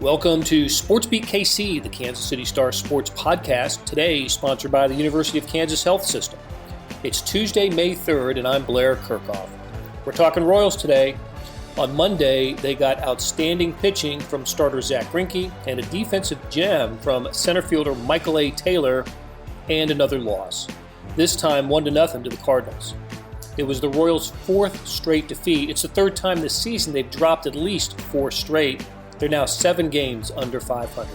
Welcome to SportsBeat KC, the Kansas City Star Sports podcast, today sponsored by the University of Kansas Health System. It's Tuesday, May 3rd, and I'm Blair Kirchhoff. We're talking Royals today. On Monday, they got outstanding pitching from starter Zach Greinke and a defensive gem from center fielder Michael A. Taylor, and another loss. This time 1-0 to the Cardinals. It was the Royals' fourth straight defeat. It's the third time this season they've dropped at least four straight. They're now 7 games under 500.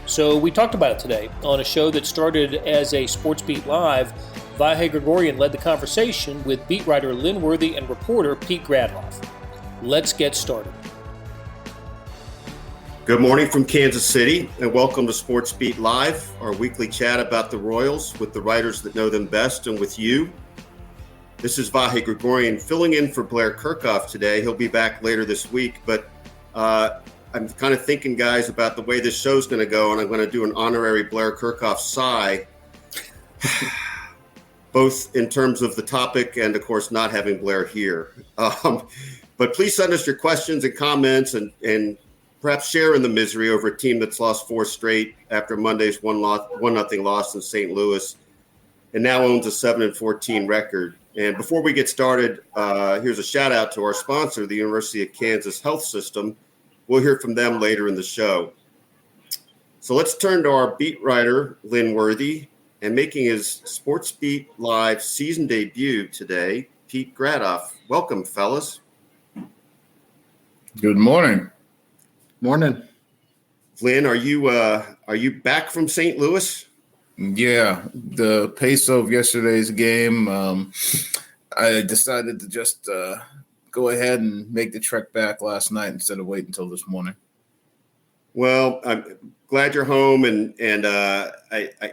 So we talked about it today on a show that started as a SportsBeat Live. Vahe Gregorian led the conversation with beat writer Lynn and reporter Pete Grathoff. Let's get started. Good morning from Kansas City, and welcome to SportsBeat Live, our weekly chat about the Royals with the writers that know them best and with you. This is Vahe Gregorian filling in for Blair Kirchhoff today. He'll be back later this week, but I'm kind of thinking, guys, about the way this show's going to go, and I'm going to do an honorary Blair Kirchhoff sigh, both in terms of the topic and, of course, not having Blair here. But please send us your questions and comments and perhaps share in the misery over a team that's lost 4 straight after Monday's 1-0 loss in St. Louis and now owns a 7-14 record. And before we get started, here's a shout out to our sponsor, the University of Kansas Health System. We'll hear from them later in the show. So let's turn to our beat writer, Lynn Worthy, and making his SportsBeat Live season debut today, Pete Grathoff. Welcome, fellas. Good morning. Morning. Lynn, are you back from St. Louis? Yeah, the pace of yesterday's game, I decided to just go ahead and make the trek back last night instead of waiting until this morning. Well, I'm glad you're home, and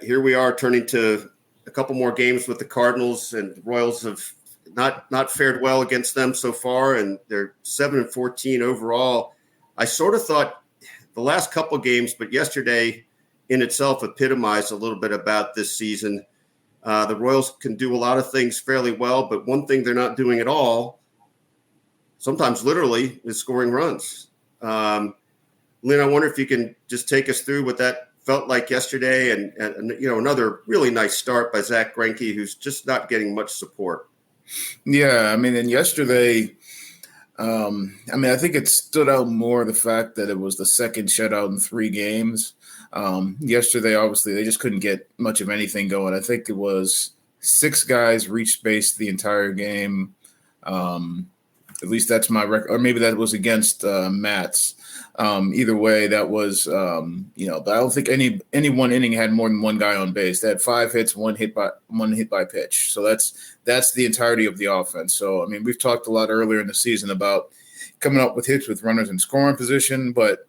here we are turning to a couple more games with the Cardinals, and the Royals have not fared well against them so far, and they're 7-14 overall. I sort of thought the last couple games, but yesterday in itself epitomized a little bit about this season. The Royals can do a lot of things fairly well, but one thing they're not doing at all, sometimes literally, is scoring runs. Lynn, I wonder if you can just take us through what that felt like yesterday and another really nice start by Zach Greinke, who's just not getting much support. Yeah, and yesterday, I think it stood out more the fact that it was the second shutout in 3 games. Yesterday, obviously, they just couldn't get much of anything going. I think it was 6 guys reached base the entire game. At least that's my record, or maybe that was against Matt's. Either way, that was, but I don't think any one inning had more than 1 guy on base. They had 5 hits, one hit by pitch. So that's the entirety of the offense. So, we've talked a lot earlier in the season about coming up with hits with runners in scoring position, but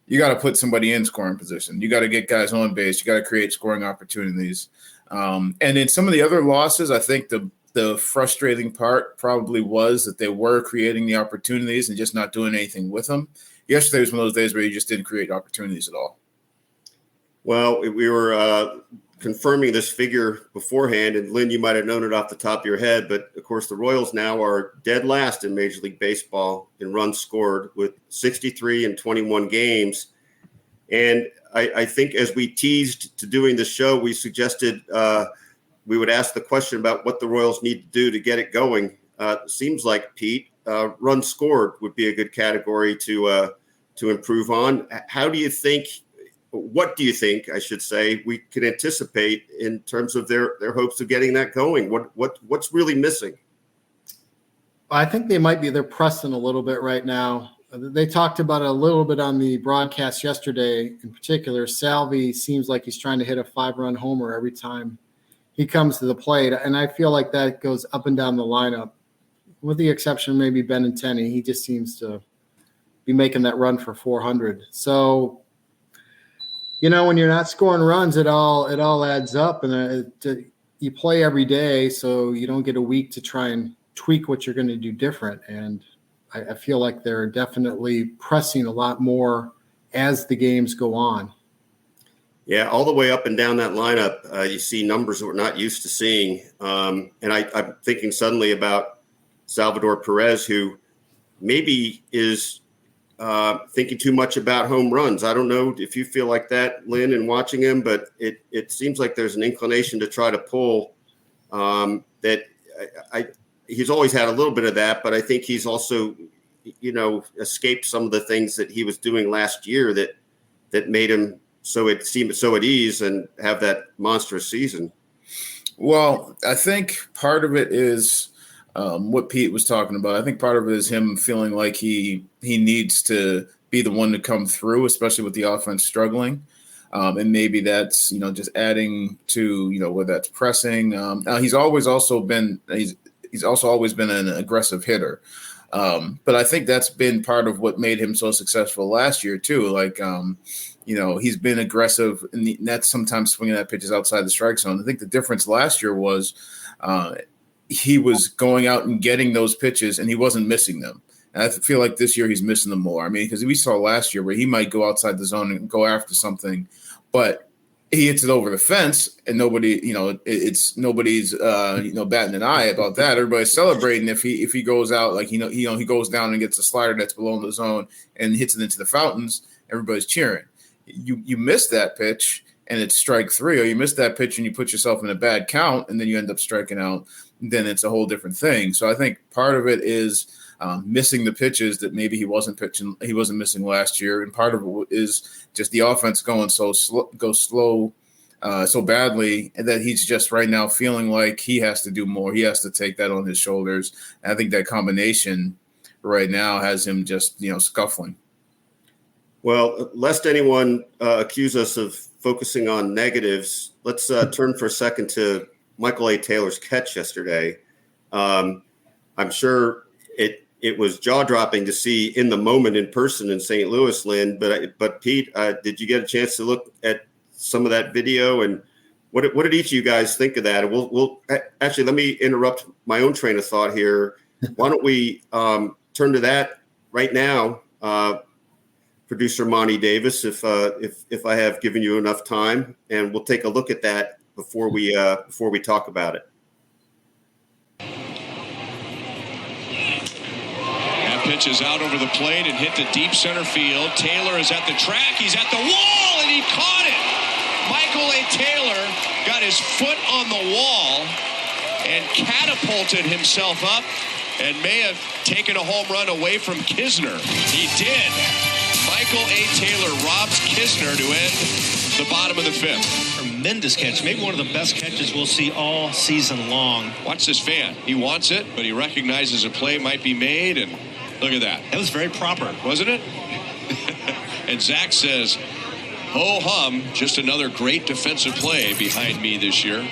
you got to put somebody in scoring position. You got to get guys on base. You got to create scoring opportunities. And in some of the other losses, I think the frustrating part probably was that they were creating the opportunities and just not doing anything with them. Yesterday was one of those days where you just didn't create opportunities at all. Well, we were confirming this figure beforehand, and Lynn, you might have known it off the top of your head, but of course the Royals now are dead last in Major League Baseball in runs scored with 63 in 21 games. And I think as we teased to doing the show, we suggested we would ask the question about what the Royals need to do to get it going. Seems like, Pete, runs scored would be a good category to improve on. What do you think, I should say, we can anticipate in terms of their hopes of getting that going? What's really missing? I think they're pressing a little bit right now. They talked about it a little bit on the broadcast yesterday. In particular, Salvi seems like he's trying to hit a 5-run homer every time he comes to the plate. And I feel like that goes up and down the lineup, with the exception of maybe Benintendi. He just seems to be making that run for 400. So, when you're not scoring runs, it all adds up, and you play every day, so you don't get a week to try and tweak what you're going to do different. And I feel like they're definitely pressing a lot more as the games go on. Yeah, all the way up and down that lineup, you see numbers that we're not used to seeing. And I'm thinking suddenly about Salvador Perez, who maybe is thinking too much about home runs. I don't know if you feel like that, Lynn, in watching him, but it seems like there's an inclination to try to pull that. He's always had a little bit of that, but I think he's also, escaped some of the things that he was doing last year that made him so at ease and have that monstrous season. Well, I think part of it is what Pete was talking about. I think part of it is him feeling like he needs to be the one to come through, especially with the offense struggling. And maybe that's, just adding to, whether that's pressing. He's always been an aggressive hitter. But I think that's been part of what made him so successful last year too. Like, he's been aggressive in the net, sometimes swinging at pitches outside the strike zone. I think the difference last year was he was going out and getting those pitches and he wasn't missing them. And I feel like this year he's missing them more. I mean, because we saw last year where he might go outside the zone and go after something, but he hits it over the fence and nobody, it's nobody's, batting an eye about that. Everybody's celebrating if he goes out, like, he goes down and gets a slider that's below the zone and hits it into the fountains. Everybody's cheering. You miss that pitch and it's strike three, or you miss that pitch and you put yourself in a bad count and then you end up striking out. Then it's a whole different thing. So I think part of it is missing the pitches that maybe he wasn't missing last year, and part of it is just the offense going so badly that he's just right now feeling like he has to do more. He has to take that on his shoulders. And I think that combination right now has him just scuffling. Well, lest anyone accuse us of focusing on negatives, let's turn for a second to Michael A. Taylor's catch yesterday. I'm sure it was jaw-dropping to see in the moment in person in St. Louis, Lynn. But Pete, did you get a chance to look at some of that video? And what did each of you guys think of that? And we'll actually, let me interrupt my own train of thought here. Why don't we turn to that right now? Producer Monty Davis, if I have given you enough time, and we'll take a look at that before we talk about it. That pitch is out over the plate and hit to deep center field. Taylor is at the track. He's at the wall, and he caught it. Michael A. Taylor got his foot on the wall and catapulted himself up and may have taken a home run away from Kisner. He did. Michael A. Taylor robs Kisner to end the bottom of the fifth. Tremendous catch. Maybe one of the best catches we'll see all season long. Watch this fan. He wants it, but he recognizes a play might be made, and look at that. That was very proper. Wasn't it? And Zach says, ho hum, just another great defensive play behind me this year.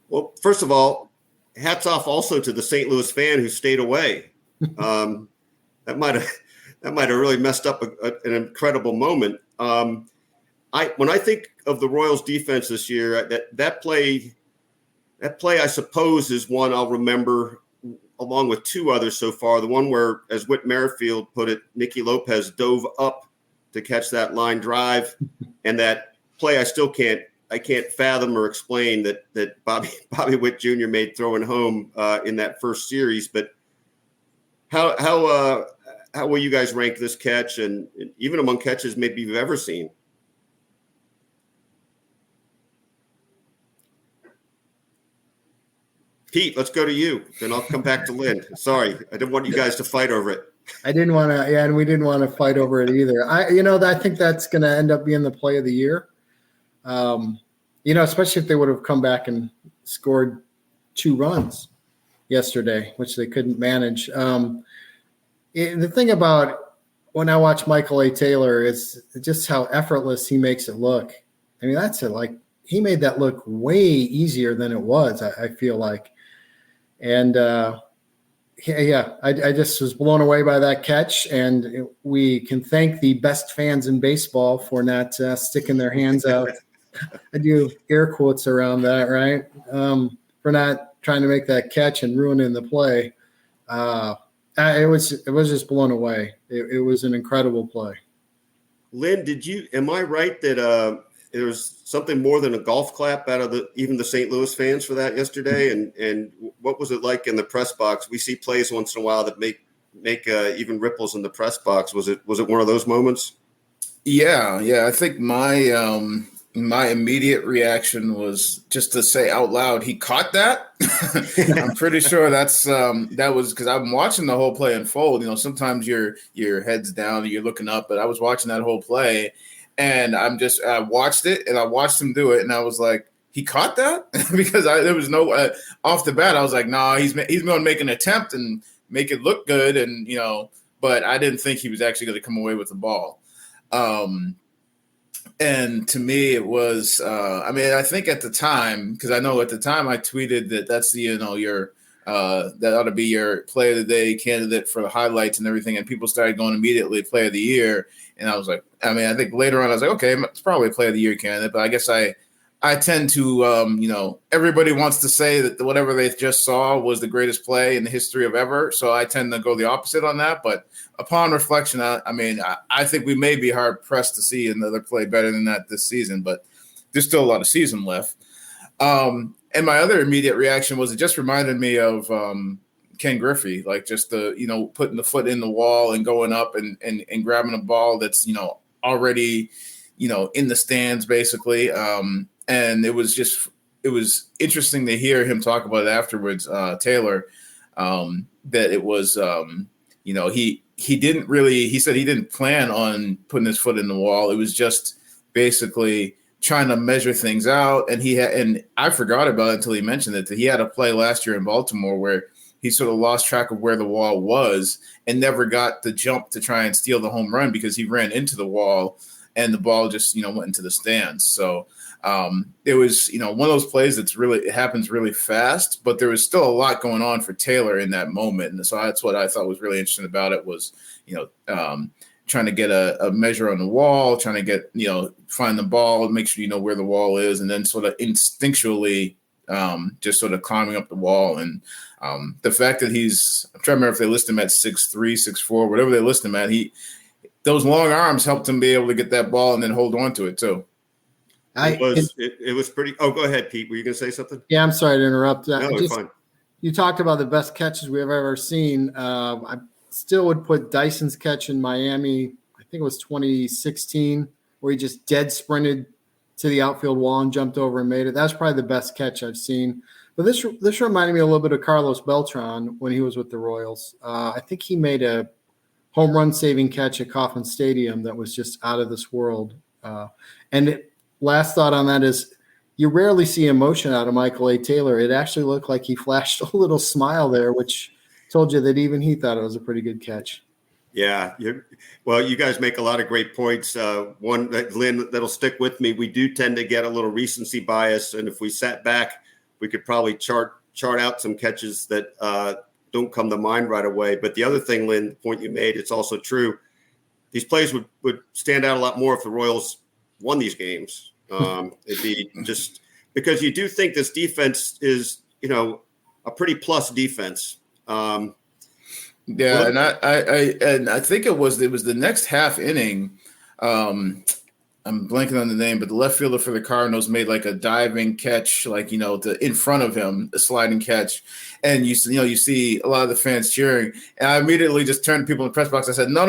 Well, first of all, hats off also to the St. Louis fan who stayed away. That might have really messed up an incredible moment. When I think of the Royals defense this year, that play I suppose is one I'll remember along with two others so far. The one where, as Whit Merrifield put it, Nicky Lopez dove up to catch that line drive, and that play I can't fathom or explain that Bobby Witt Jr. made throwing home in that first series. But how will you guys rank this catch, and even among catches maybe you've ever seen? Pete, let's go to you. Then I'll come back to Lynn. Sorry, I didn't want you guys to fight over it. I didn't want to, and we didn't want to fight over it either. I think that's going to end up being the play of the year. Especially if they would have come back and scored 2 runs yesterday, which they couldn't manage. The thing about when I watch Michael A. Taylor is just how effortless he makes it look. I mean, he made that look way easier than it was, I feel like. And I just was blown away by that catch. And we can thank the best fans in baseball for not sticking their hands out. I do air quotes around that, right? For not trying to make that catch and ruining the play. It was just blown away. It was an incredible play. Lynn, am I right that there was something more than a golf clap out of even the St. Louis fans for that yesterday? And what was it like in the press box? We see plays once in a while that make make even ripples in the press box. Was it one of those moments? Yeah. I think my immediate reaction was just to say out loud, he caught that. I'm pretty sure that was because I'm watching the whole play unfold. Sometimes your head's down and you're looking up, but I was watching that whole play, and I watched it and I watched him do it, and I was like, he caught that because there was no off the bat. I was like, nah, he's going to make an attempt and make it look good, and but I didn't think he was actually going to come away with the ball. And to me, it was, I think at the time, because I know at the time I tweeted that's your that ought to be your play of the day candidate for the highlights and everything. And people started going immediately play of the year. And I was like, I think later on I was like, okay, it's probably a play of the year candidate, but I guess I tend to, everybody wants to say that whatever they just saw was the greatest play in the history of ever. So I tend to go the opposite on that. But upon reflection, I think we may be hard pressed to see another play better than that this season, but there's still a lot of season left. And my other immediate reaction was it just reminded me of Ken Griffey, like just the, putting the foot in the wall and going up and grabbing a ball that's, already, in the stands basically. And it was interesting to hear him talk about it afterwards, Taylor, that it was, he said he didn't plan on putting his foot in the wall. It was just basically trying to measure things out. And I forgot about it until he mentioned it, that he had a play last year in Baltimore where he sort of lost track of where the wall was and never got the jump to try and steal the home run because he ran into the wall and the ball just, went into the stands. So, it was, one of those plays it happens really fast, but there was still a lot going on for Taylor in that moment. And so that's what I thought was really interesting about it was, trying to get a measure on the wall, trying to get, find the ball, make sure you know where the wall is, and then sort of instinctually just sort of climbing up the wall. And the fact that I'm trying to remember if they list him at 6'3", 6'4", whatever they list him at, those long arms helped him be able to get that ball and then hold on to it too. It was pretty. Oh, go ahead, Pete. Were you going to say something? Yeah, I'm sorry to interrupt. No, it's fine. You talked about the best catches we've ever seen. I still would put Dyson's catch in Miami. I think it was 2016, where he just dead sprinted to the outfield wall and jumped over and made it. That's probably the best catch I've seen. But this reminded me a little bit of Carlos Beltran when he was with the Royals. I think he made a home run saving catch at Kauffman Stadium that was just out of this world. Last thought on that is you rarely see emotion out of Michael A. Taylor. It actually looked like he flashed a little smile there, which told you that even he thought it was a pretty good catch. Yeah. You guys make a lot of great points. One, Lynn, that'll stick with me. We do tend to get a little recency bias. And if we sat back, we could probably chart out some catches that don't come to mind right away. But the other thing, Lynn, the point you made, it's also true. These plays would stand out a lot more if the Royals won these games. It'd be just because you do think this defense is, a pretty plus defense. And I think it was the next half inning. I'm blanking on the name, but the left fielder for the Cardinals made like a diving catch, like, in front of him, a sliding catch. And you see a lot of the fans cheering. And I immediately just turned to people in the press box. I said, no.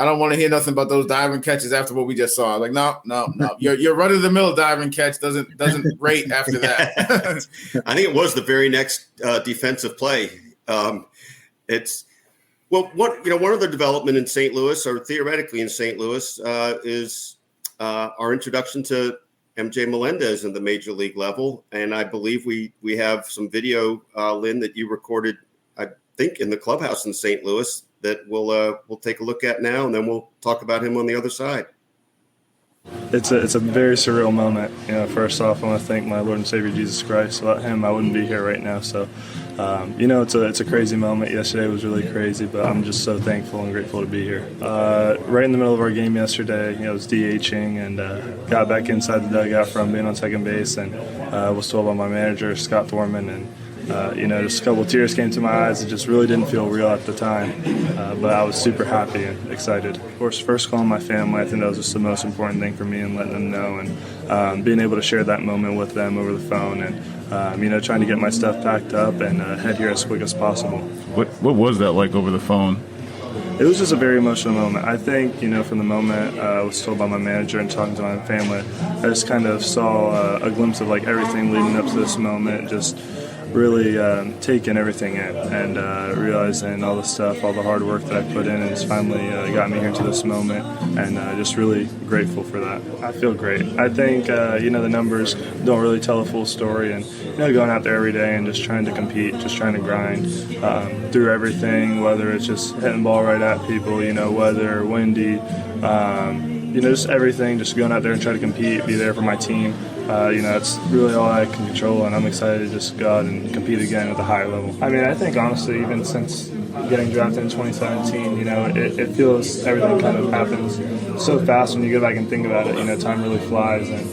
I don't want to hear nothing about those diving catches after what we just saw. Like, no. Your run-of-the-mill diving catch doesn't rate after that. I think it was the very next defensive play. One of the development in St. Louis, or theoretically in St. Louis, is our introduction to MJ Melendez in the major league level. And I believe we have some video, Lynn, that you recorded, I think, in the clubhouse in St. Louis that we'll take a look at now, and then we'll talk about him on the other side. It's a very surreal moment. First off, I want to thank my Lord and Savior Jesus Christ. Without him, I wouldn't be here right now. So, it's a crazy moment. Yesterday was really crazy, but I'm just so thankful and grateful to be here. Right in the middle of our game yesterday, I was DHing and got back inside the dugout from being on second base, and was told by my manager, Scott Thorman, and just a couple of tears came to my eyes. It just really didn't feel real at the time, but I was super happy and excited. Of course, first calling my family, I think that was just the most important thing for me, and letting them know, and being able to share that moment with them over the phone, and trying to get my stuff packed up and head here as quick as possible. What was that like over the phone? It was just a very emotional moment. I think, from the moment I was told by my manager and talking to my family, I just kind of saw a glimpse of everything leading up to this moment, just really taking everything in and realizing all the stuff, all the hard work that I put in, and it's finally got me here to this moment, and just really grateful for that. I feel great. I think, the numbers don't really tell a full story, and, going out there every day and just trying to compete, just trying to grind through everything, whether it's just hitting the ball right at people, weather, windy, just everything, just going out there and try to compete, be there for my team. That's really all I can control, and I'm excited to just go out and compete again at a higher level. I think, honestly, even since getting drafted in 2017, it feels everything kind of happens so fast when you go back and think about it. Time really flies, and,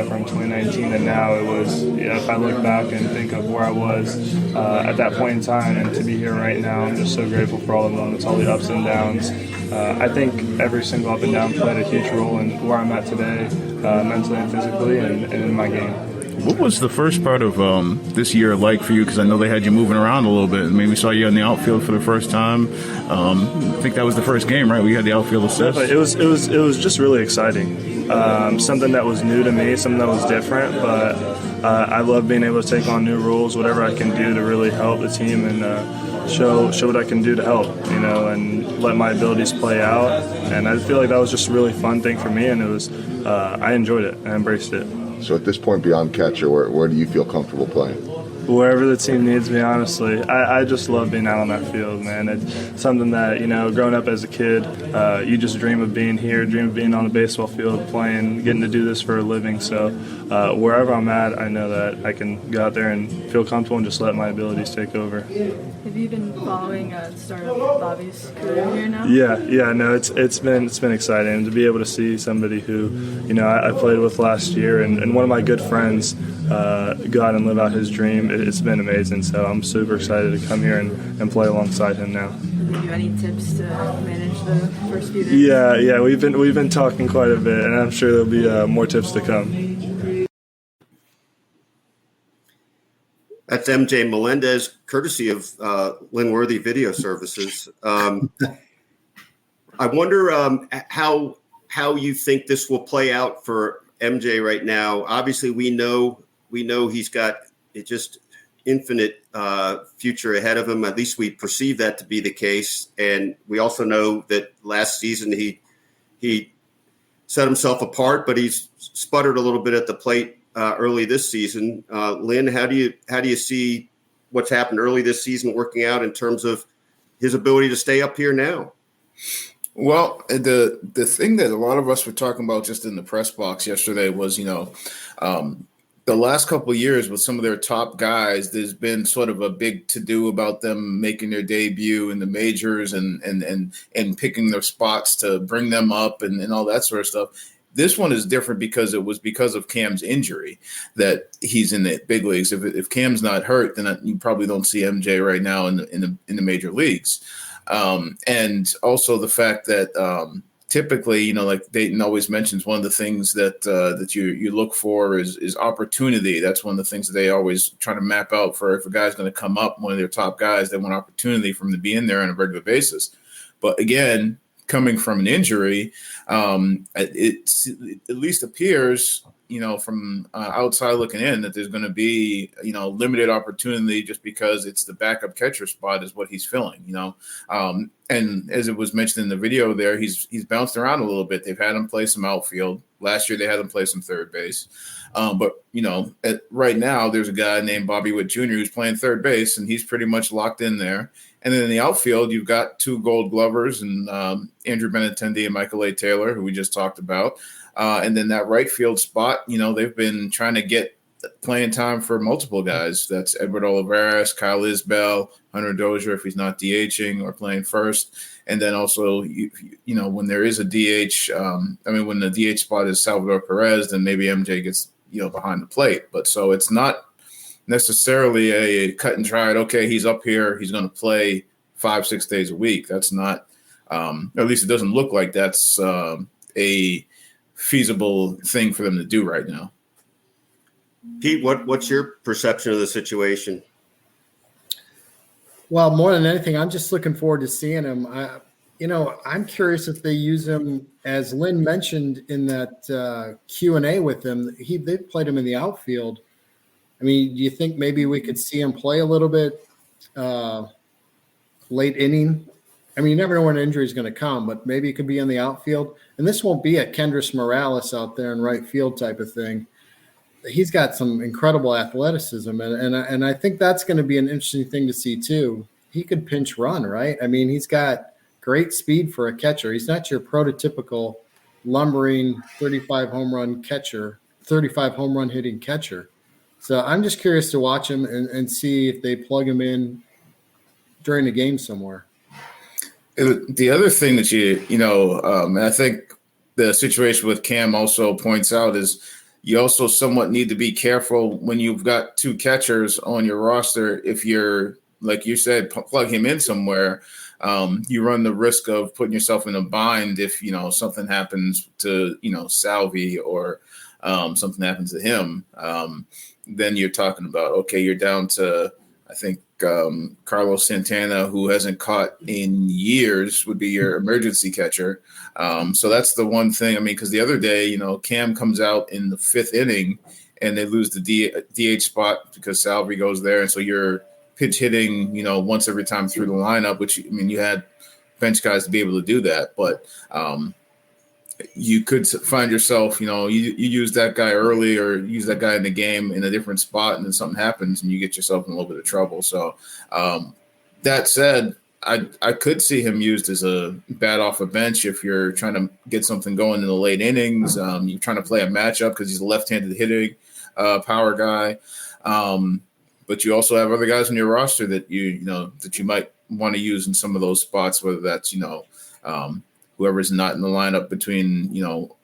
from 2019 to now, it was, if I look back and think of where I was at that point in time and to be here right now, I'm just so grateful for all the moments, all the ups and downs. I think every single up and down played a huge role in where I'm at today, mentally and physically, and in my game. What was the first part of this year like for you? Because I know they had you moving around a little bit. I mean, we saw you in the outfield for the first time. I think that was the first game, right? We had the outfield assist. It was just really exciting. Something that was new to me, something that was different. But I love being able to take on new roles, whatever I can do to really help the team and show what I can do to help, and let my abilities play out. And I feel like that was just a really fun thing for me, and it was I enjoyed it and embraced it. So at this point, beyond catcher, where do you feel comfortable playing? Wherever the team needs me, honestly. I just love being out on that field, man. It's something that, growing up as a kid, you just dream of being here, dream of being on the baseball field, playing, getting to do this for a living. So wherever I'm at, I know that I can go out there and feel comfortable and just let my abilities take over. Have you been following the start of Bobby's career here now? Yeah, no, it's been exciting to be able to see somebody who, I played with last year, and one of my good friends go out and live out his dream. It's been amazing, so I'm super excited to come here and play alongside him now. Have you any tips to manage the first few days? Yeah, we've been talking quite a bit, and I'm sure there'll be more tips to come. That's MJ Melendez, courtesy of Lynn Worthy Video Services. I wonder how you think this will play out for MJ right now. Obviously, we know he's got just infinite future ahead of him. At least we perceive that to be the case, and we also know that last season he set himself apart, but he's sputtered a little bit at the plate early this season. Lynn, how do you see what's happened early this season working out in terms of his ability to stay up here now? Well, the thing that a lot of us were talking about just in the press box yesterday was, the last couple of years with some of their top guys, there's been sort of a big to-do about them making their debut in the majors and picking their spots to bring them up and all that sort of stuff. This one is different because it was because of Cam's injury that he's in the big leagues. If Cam's not hurt, then you probably don't see MJ right now in the major leagues. And also the fact that typically, like Dayton always mentions, one of the things that you look for is opportunity. That's one of the things that they always try to map out for. If a guy's going to come up, one of their top guys, they want opportunity for him to be in there on a regular basis. But again, coming from an injury, it at least appears, from outside looking in, that there's going to be, limited opportunity just because it's the backup catcher spot is what he's filling, and as it was mentioned in the video there, he's bounced around a little bit. They've had him play some outfield. Last year they had him play some third base. But right now there's a guy named Bobby Witt Jr. who's playing third base, and he's pretty much locked in there. And then in the outfield, you've got two Gold Glovers and Andrew Benintendi and Michael A. Taylor, who we just talked about. And then that right field spot, they've been trying to get playing time for multiple guys. That's Edward Olivares, Kyle Isbell, Hunter Dozier if he's not DHing or playing first. And then also, when there is a DH, when the DH spot is Salvador Perez, then maybe MJ gets, behind the plate. But so it's not necessarily a cut and dried, okay, he's up here, he's going to play 5-6 days a week. That's not, at least it doesn't look like that's a feasible thing for them to do right now. Pete, what's your perception of the situation? Well, more than anything, I'm just looking forward to seeing him. I'm curious if they use him, as Lynn mentioned in that Q&A with him. They played him in the outfield. I mean, do you think maybe we could see him play a little bit late inning? I mean, you never know when an injury is going to come, but maybe it could be in the outfield. And this won't be a Kendrys Morales out there in right field type of thing. He's got some incredible athleticism, and I think that's going to be an interesting thing to see too. He could pinch run, right? I mean, he's got great speed for a catcher. He's not your prototypical lumbering 35 home run hitting catcher. So I'm just curious to watch him and see if they plug him in during the game somewhere. The other thing that and I think the situation with Cam also points out is you also somewhat need to be careful when you've got two catchers on your roster. If you're, like you said, plug him in somewhere, you run the risk of putting yourself in a bind if, something happens to, Salvi or something happens to him. Then you're talking about, okay, you're down to, I think, Carlos Santana, who hasn't caught in years, would be your emergency catcher. So that's the one thing. I mean, because the other day, Cam comes out in the fifth inning and they lose the DH spot because Salvi goes there. And so you're pitch hitting, once every time through the lineup, which, I mean, you had bench guys to be able to do that. But you could find yourself, you use that guy early or use that guy in the game in a different spot, and then something happens and you get yourself in a little bit of trouble. So that said, I could see him used as a bat off a bench if you're trying to get something going in the late innings. You're trying to play a matchup because he's a left-handed hitting power guy. But you also have other guys on your roster that you might want to use in some of those spots, whether that's, whoever's not in the lineup between,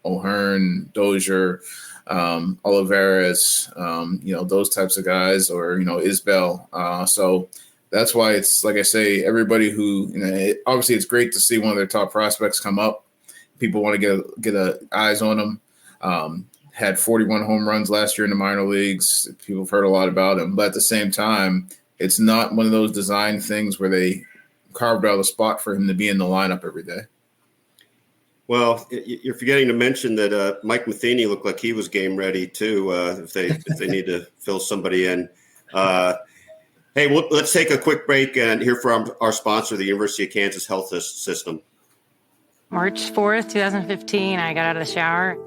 O'Hearn, Dozier, Olivares, those types of guys, or, Isbell. So that's why it's, like I say, everybody who, obviously it's great to see one of their top prospects come up. People want to get eyes on them. Had 41 home runs last year in the minor leagues. People have heard a lot about him. But at the same time, it's not one of those design things where they carved out a spot for him to be in the lineup every day. Well, you're forgetting to mention that Mike Matheny looked like he was game ready too. If they need to fill somebody in. Hey, let's take a quick break and hear from our sponsor, the University of Kansas Health System. March 4th, 2015, I got out of the shower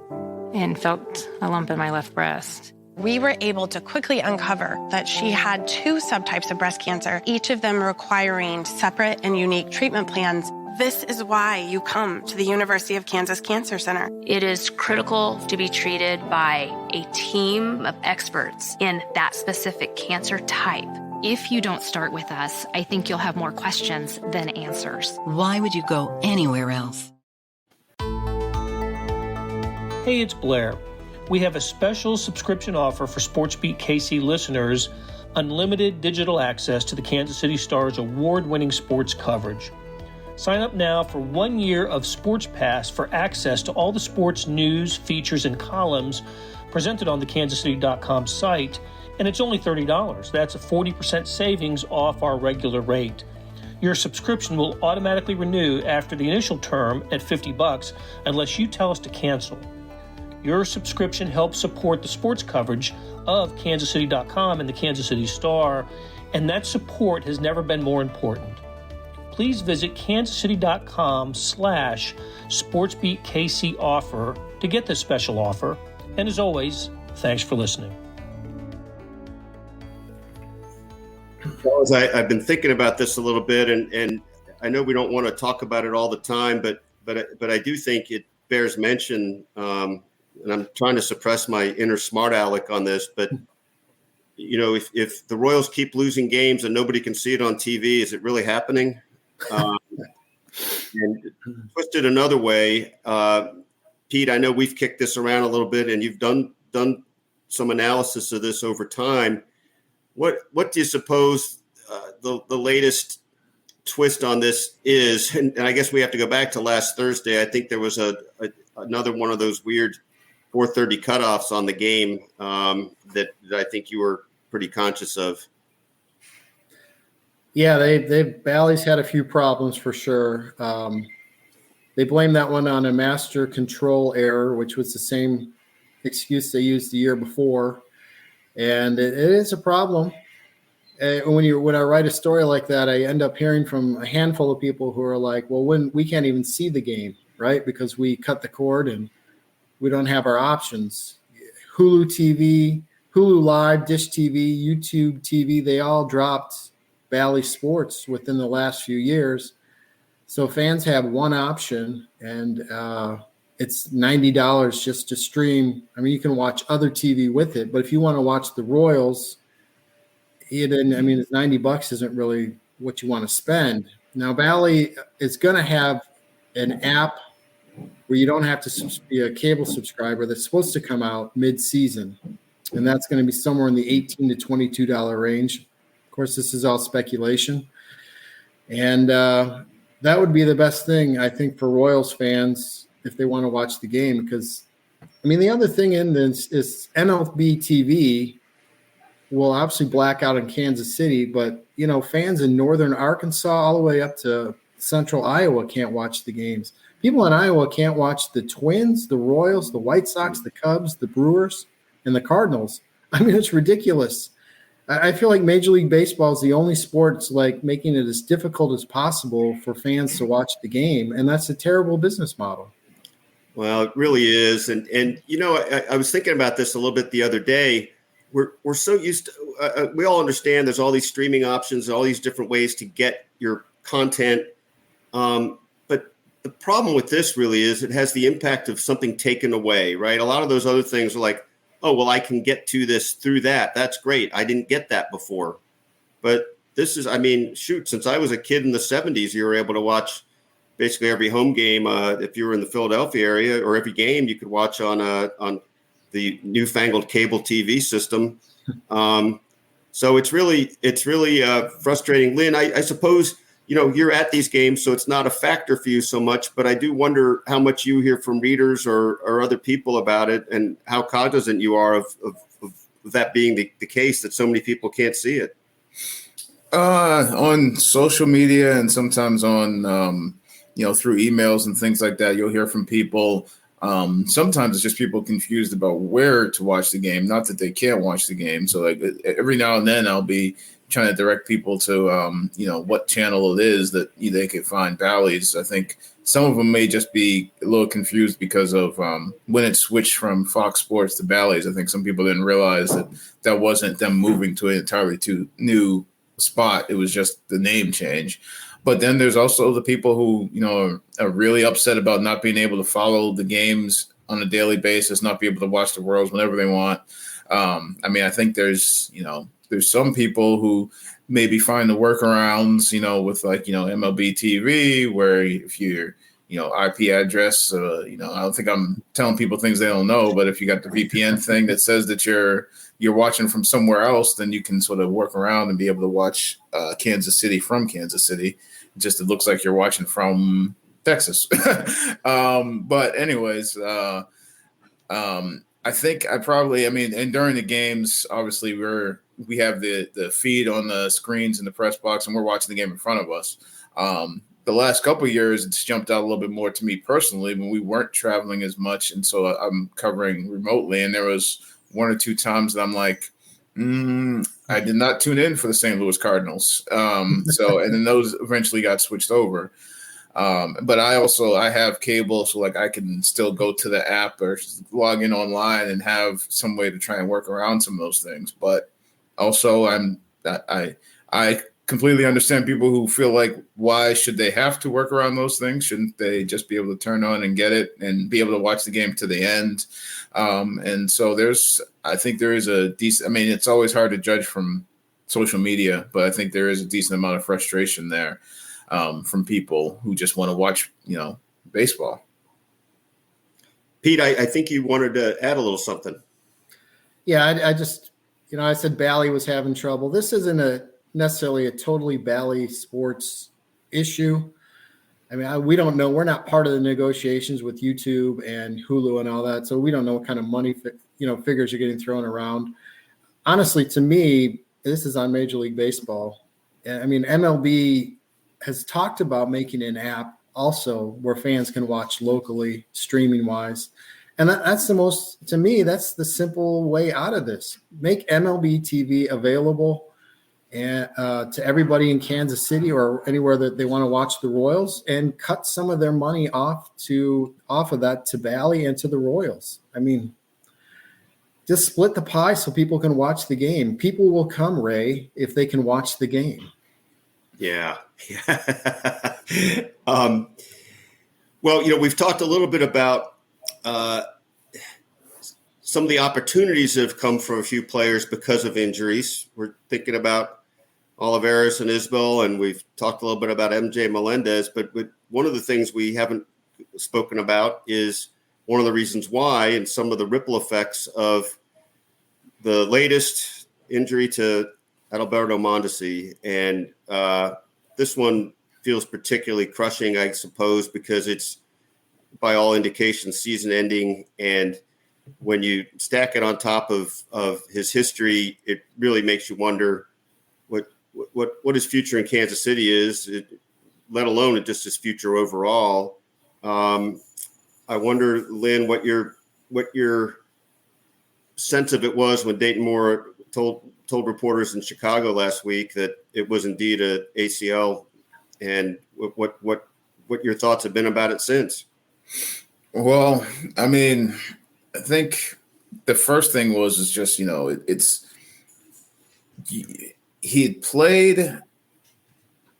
and felt a lump in my left breast. We were able to quickly uncover that she had 2 subtypes of breast cancer, each of them requiring separate and unique treatment plans. This is why you come to the University of Kansas Cancer Center. It is critical to be treated by a team of experts in that specific cancer type. If you don't start with us, I think you'll have more questions than answers. Why would you go anywhere else? Hey, it's Blair. We have a special subscription offer for SportsBeat KC listeners, unlimited digital access to the Kansas City Star's award-winning sports coverage. Sign up now for 1 year of Sports Pass for access to all the sports news, features, and columns presented on the kansascity.com site, and it's only $30. That's a 40% savings off our regular rate. Your subscription will automatically renew after the initial term at $50 unless you tell us to cancel. Your subscription helps support the sports coverage of kansascity.com and the Kansas City Star, and that support has never been more important. Please visit kansascity.com/SportsBeatKC offer to get this special offer. And as always, thanks for listening. Charles, I've been thinking about this a little bit, and I know we don't want to talk about it all the time, but I do think it bears mention, and I'm trying to suppress my inner smart aleck on this, but if the Royals keep losing games and nobody can see it on TV, is it really happening? And twisted another way, Pete, I know we've kicked this around a little bit, and you've done some analysis of this over time. What do you suppose the latest twist on this is? And I guess we have to go back to last Thursday. I think there was another one of those weird 4:30 cutoffs on the game that I think you were pretty conscious of. Yeah, Bally's had a few problems for sure. They blame that one on a master control error, which was the same excuse they used the year before, and it is a problem. When I write a story like that, I end up hearing from a handful of people who are like, "Well, when we can't even see the game, right? Because we cut the cord and we don't have our options." Hulu TV, Hulu Live, Dish TV, YouTube TV, they all dropped Bally Sports within the last few years. So fans have one option, and it's $90 just to stream. I mean, you can watch other TV with it, but if you want to watch the Royals, it's $90 isn't really what you want to spend. Now, Bally is going to have an app where you don't have to be a cable subscriber that's supposed to come out mid-season, and that's going to be somewhere in the $18 to $22 range. Of course, this is all speculation, and that would be the best thing, I think, for Royals fans if they want to watch the game. Because, the other thing in this is MLB TV will obviously black out in Kansas City, but, fans in northern Arkansas all the way up to central Iowa can't watch the games. People in Iowa can't watch the Twins, the Royals, the White Sox, the Cubs, the Brewers, and the Cardinals. It's ridiculous. I feel like Major League Baseball is the only sport like making it as difficult as possible for fans to watch the game, and that's a terrible business model. Well, it really is. And I was thinking about this a little bit the other day. We're so used to we all understand there's all these streaming options, all these different ways to get your content. But the problem with this really is it has the impact of something taken away, right? A lot of those other things are like, oh, well, I can get to this through that. That's great. I didn't get that before. But this is, since I was a kid in the 70s, you were able to watch basically every home game. If you were in the Philadelphia area, or every game you could watch on the newfangled cable TV system. So it's really frustrating. Lynn, I suppose, you're at these games, so it's not a factor for you so much, but I do wonder how much you hear from readers or other people about it, and how cognizant you are of that being the case, that so many people can't see it. On social media and sometimes on, through emails and things like that, you'll hear from people. Sometimes it's just people confused about where to watch the game, not that they can't watch the game. So like every now and then I'll be trying to direct people to, what channel it is that they could find Bally's. I think some of them may just be a little confused because of when it switched from Fox Sports to Bally's. I think some people didn't realize that wasn't them moving to an entirely new spot. It was just the name change. But then there's also the people who, are really upset about not being able to follow the games on a daily basis, not be able to watch the Royals whenever they want. I think there's some people who maybe find the workarounds, with MLB TV, where if you're, IP address, I don't think I'm telling people things they don't know, but if you got the VPN thing that says that you're watching from somewhere else, then you can sort of work around and be able to watch Kansas City from Kansas City. It looks like you're watching from Texas. But anyways, I think I probably, and during the games, obviously we have the feed on the screens in the press box, and we're watching the game in front of us. The last couple of years, it's jumped out a little bit more to me personally when we weren't traveling as much. And so I'm covering remotely. And there was one or two times that I'm like, I did not tune in for the St. Louis Cardinals. And then those eventually got switched over. But I have cable, so like I can still go to the app or log in online and have some way to try and work around some of those things. But also I completely understand people who feel like, why should they have to work around those things? Shouldn't they just be able to turn on and get it and be able to watch the game to the end? And so I think there is a decent, it's always hard to judge from social media, but I think there is a decent amount of frustration there from people who just want to watch, baseball. Pete, I think you wanted to add a little something. Yeah, I just, I said Bally was having trouble. This isn't necessarily a totally Bally Sports issue. I mean, we don't know. We're not part of the negotiations with YouTube and Hulu and all that, so we don't know what kind of money, figures are getting thrown around. Honestly, to me, this is on Major League Baseball. I mean, MLB has talked about making an app also where fans can watch locally, streaming wise. And that's to me, that's the simple way out of this. Make MLB TV available and to everybody in Kansas City or anywhere that they want to watch the Royals, and cut some of their money off of that to Bally and to the Royals. I mean, just split the pie so people can watch the game. People will come, Ray, if they can watch the game. Yeah. Well, we've talked a little bit about some of the opportunities that have come from a few players because of injuries. We're thinking about Olivares and Isbell, and we've talked a little bit about MJ Melendez, but one of the things we haven't spoken about is one of the reasons why, and some of the ripple effects of the latest injury to Adalberto Mondesi. And this one feels particularly crushing, I suppose, because it's, by all indications, season ending. And when you stack it on top of his history, it really makes you wonder what his future in Kansas City is, let alone just his future overall. I wonder, Lynn, what your sense of it was when Dayton Moore told reporters in Chicago last week that it was indeed a ACL, and what your thoughts have been about it since. Well, I mean, I think the first thing is just, he had played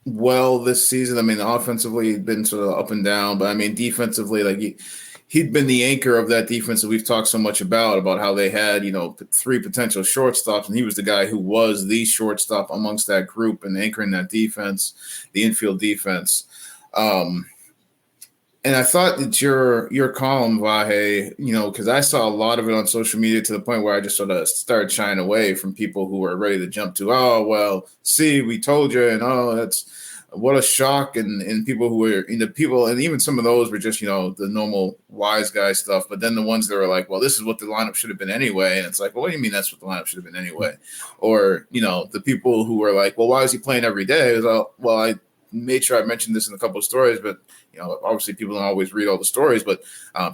well this season. I mean, offensively, he'd been sort of up and down, but I mean, defensively, like he'd been the anchor of that defense that we've talked so much about how they had, 3 potential shortstops, and he was the guy who was the shortstop amongst that group and anchoring that defense, the infield defense. And I thought that your column, Vahe, because I saw a lot of it on social media to the point where I just sort of started shying away from people who were ready to jump to, oh, well, see, we told you, and oh, that's what a shock, and people who were and even some of those were just, the normal wise guy stuff. But then the ones that were like, well, this is what the lineup should have been anyway. And it's like, well, what do you mean that's what the lineup should have been anyway? Or, the people who were like, well, why is he playing every day? It was, well, I made sure I mentioned this in a couple of stories, but obviously people don't always read all the stories, but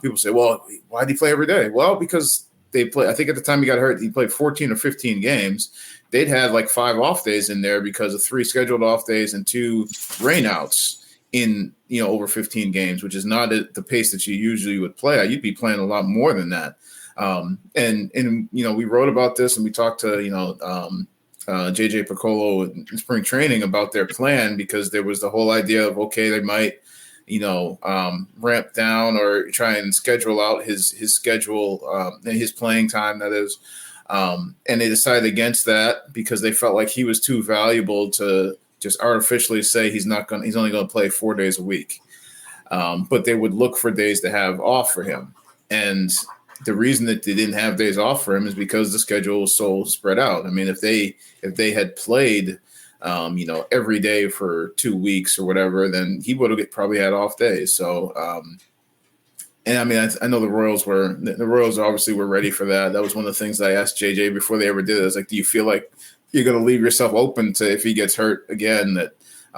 people say, well, why do you play every day? Well, because they play, I think at the time he got hurt, he played 14 or 15 games. They'd had like 5 off days in there because of 3 scheduled off days and 2 rainouts in, over 15 games, which is not at the pace that you usually would play at. You'd be playing a lot more than that. And we wrote about this and we talked to, JJ Piccolo in spring training about their plan, because there was the whole idea of, okay, they might, ramp down or try and schedule out his schedule, his playing time, that is. And they decided against that because they felt like he was too valuable to just artificially say he's only going to play 4 days a week. But they would look for days to have off for him. And the reason that they didn't have days off for him is because the schedule was so spread out. I mean, if they had played, every day for 2 weeks or whatever, then he would have probably had off days. So, and I mean, I know the Royals obviously were ready for that. That was one of the things that I asked JJ before they ever did it. I was like, do you feel like you're going to leave yourself open to, if he gets hurt again, that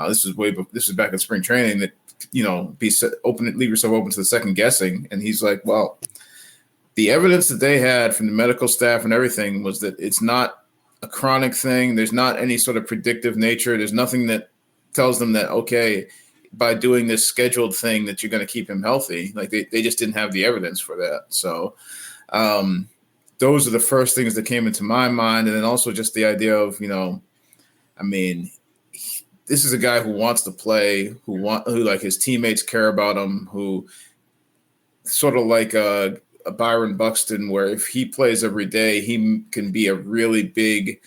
this was back in spring training, that, leave yourself open to the second guessing. And he's like, well, the evidence that they had from the medical staff and everything was that it's not a chronic thing. There's not any sort of predictive nature. There's nothing that tells them that, okay, by doing this scheduled thing that you're going to keep him healthy. Like they just didn't have the evidence for that. So those are the first things that came into my mind. And then also just the idea of, this is a guy who wants to play, who like his teammates care about him, who sort of like a Byron Buxton, where if he plays every day, he can be a really big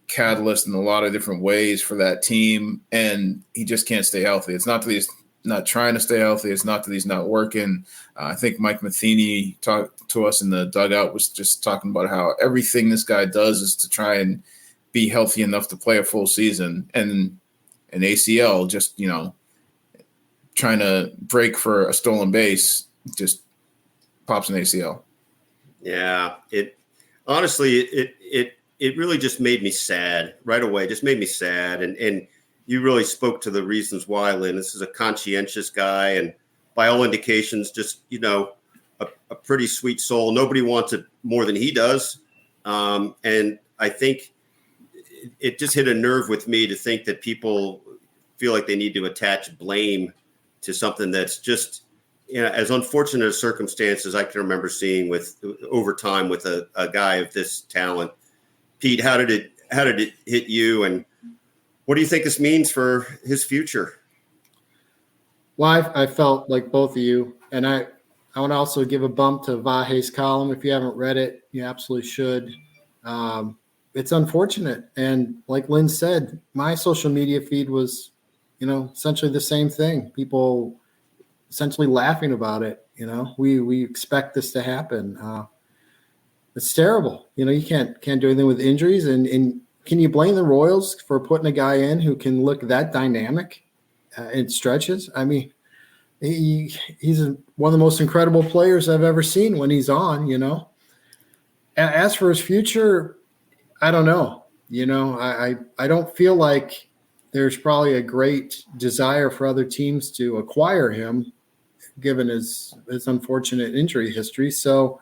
catalyst in a lot of different ways for that team. And he just can't stay healthy. It's not that he's not trying to stay healthy. It's not that he's not working. I think Mike Matheny talked to us in the dugout, was just talking about how everything this guy does is to try and be healthy enough to play a full season. And an ACL just, trying to break for a stolen base, just pops an ACL. Yeah, it really just made me sad right away. Just made me sad, and you really spoke to the reasons why, Lynn. This is a conscientious guy, and by all indications, just a pretty sweet soul. Nobody wants it more than he does, and I think it just hit a nerve with me to think that people feel like they need to attach blame to something that's just, as unfortunate a circumstances I can remember seeing over time with a guy of this talent. Pete, how did it hit you, and what do you think this means for his future? Well, I felt like both of you, and I want to also give a bump to Vahe's column. If you haven't read it, you absolutely should. It's unfortunate, and like Lynn said, my social media feed was, essentially the same thing. People essentially laughing about it. We expect this to happen. It's terrible. You can't do anything with injuries, and can you blame the Royals for putting a guy in who can look that dynamic in stretches? I mean, he's one of the most incredible players I've ever seen when he's on. As for his future, I don't know. I don't feel like there's probably a great desire for other teams to acquire him, given his unfortunate injury history. So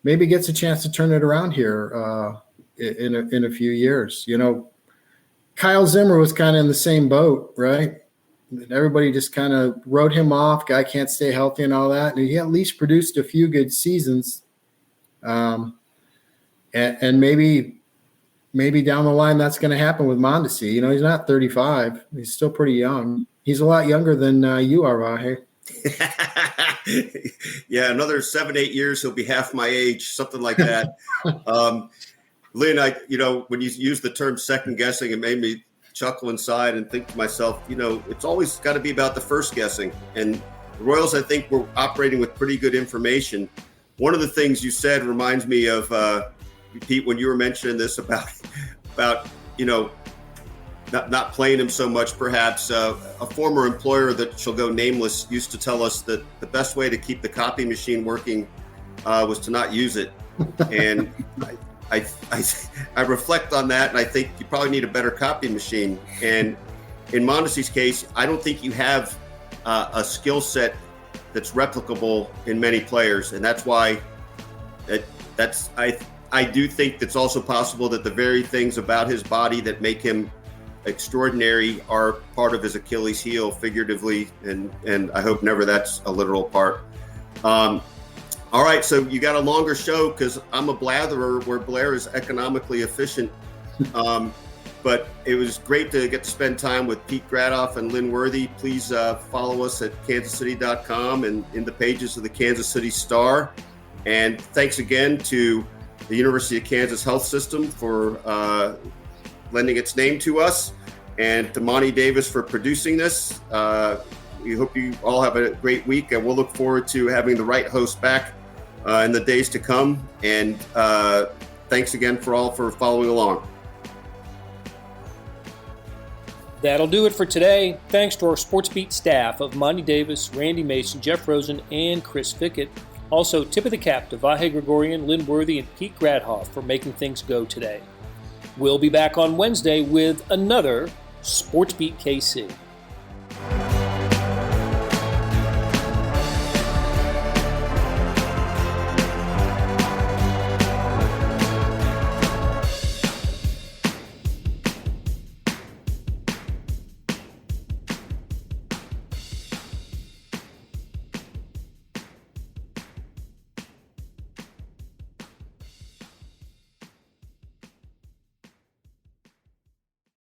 maybe gets a chance to turn it around here in a few years. Kyle Zimmer was kind of in the same boat, right? Everybody just kind of wrote him off. Guy can't stay healthy and all that. And he at least produced a few good seasons. And maybe down the line that's going to happen with Mondesi. He's not 35. He's still pretty young. He's a lot younger than you are, Vahe. Yeah, another 7-8 years, he'll be half my age, something like that. Lynn, when you use the term second guessing, it made me chuckle inside and think to myself, it's always got to be about the first guessing. And the Royals, I think, were operating with pretty good information. One of the things you said reminds me of Pete, when you were mentioning this about not playing him so much, perhaps a former employer that shall go nameless used to tell us that the best way to keep the copy machine working was to not use it. And I reflect on that, and I think you probably need a better copy machine. And in Mondesi's case, I don't think you have a skill set that's replicable in many players, and that's why I do think it's also possible that the very things about his body that make him extraordinary are part of his Achilles heel, figuratively, and I hope never that's a literal part. All right, so you got a longer show because I'm a blatherer where Blair is economically efficient. But it was great to get to spend time with Pete Grathoff and Lynn Worthy. Please follow us at kansascity.com and in the pages of the Kansas City Star. And thanks again to the University of Kansas Health System for lending its name to us, and to Monty Davis for producing this. We hope you all have a great week, and we'll look forward to having the right host back in the days to come. And thanks again for following along. That'll do it for today. Thanks to our SportsBeat staff of Monty Davis, Randy Mason, Jeff Rosen, and Chris Fickett. Also, tip of the cap to Vahe Gregorian, Lynn Worthy, and Pete Grathoff for making things go today. We'll be back on Wednesday with another SportsBeat KC.